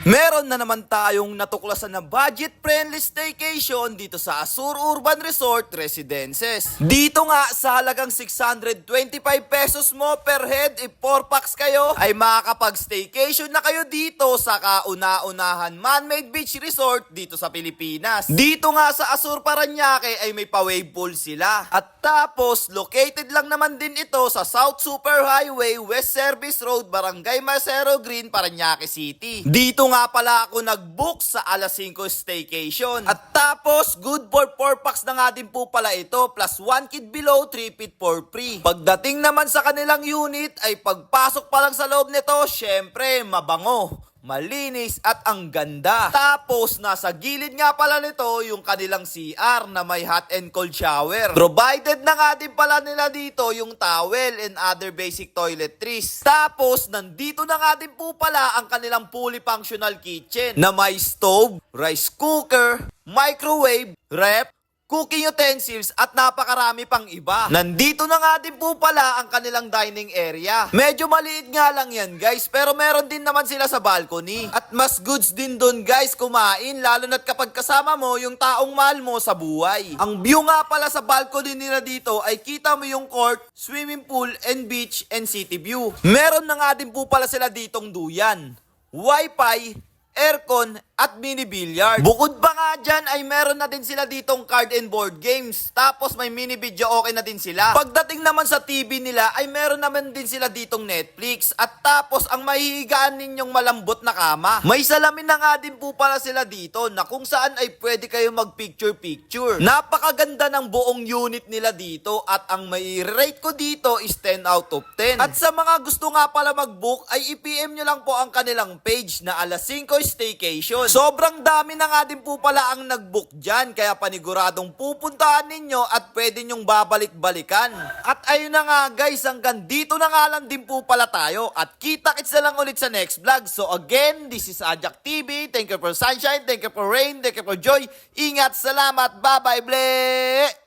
Meron na naman tayong natuklasan na budget-friendly staycation dito sa Azur Urban Resort Residences. Dito nga sa halagang 625 pesos mo per head, if 4 packs kayo, ay makakapag-staycation na kayo dito sa kauna-unahan man-made beach resort dito sa Pilipinas. Dito nga sa Azur Parañaque ay may pa-wave pool sila. At tapos, located lang naman din ito sa South Superhighway, West Service Road, Barangay Macero Green, Parañaque City. Dito nga pala ako nag-book sa Alas 5 staycation. At tapos, good for 4 packs na nga din po pala ito, plus 1 kid below, 3 feet for free. Pagdating naman sa kanilang unit, ay pagpasok pa lang sa loob nito, syempre, mabango, malinis at ang ganda. Tapos nasa gilid nga pala nito yung kanilang CR na may hot and cold shower. Provided na nga din pala nila dito yung towel and other basic toiletries. Tapos nandito na nga din po pala ang kanilang fully functional kitchen na may stove, rice cooker, microwave, ref, cooking utensils at napakarami pang iba. Nandito na nga din po pala ang kanilang dining area. Medyo maliit nga lang yan guys, pero meron din naman sila sa balcony. At mas goods din dun guys kumain, lalo na't kapag kasama mo yung taong mahal mo sa buhay. Ang view nga pala sa balcony nila dito ay kita mo yung court, swimming pool, and beach, and city view. Meron na nga din po pala sila ditong duyan, wifi, aircon, at mini billiard. Bukod pa nga dyan ay meron na din sila ditong card and board games. Tapos may mini video okay na din sila. Pagdating naman sa TV nila ay meron naman din sila ditong Netflix. At tapos ang mahihigaan ninyong malambot na kama. May salamin na nga din po pala sila dito na kung saan ay pwede kayo mag picture. Napakaganda ng buong unit nila dito at ang may rate ko dito is 10 out of 10. At sa mga gusto nga pala mag-book ay i-PM nyo lang po ang kanilang page na Alas 5 Staycation. Sobrang dami na nga din po pala ang nag-book dyan, kaya paniguradong pupuntahan ninyo at pwede nyong babalik-balikan. At ayun na nga guys, hanggang dito na nga lang din po pala tayo at kita-kits na lang ulit sa next vlog. So again, this is Ajak TV. Thank you for sunshine, thank you for rain, thank you for joy. Ingat, salamat, bye-bye, ble!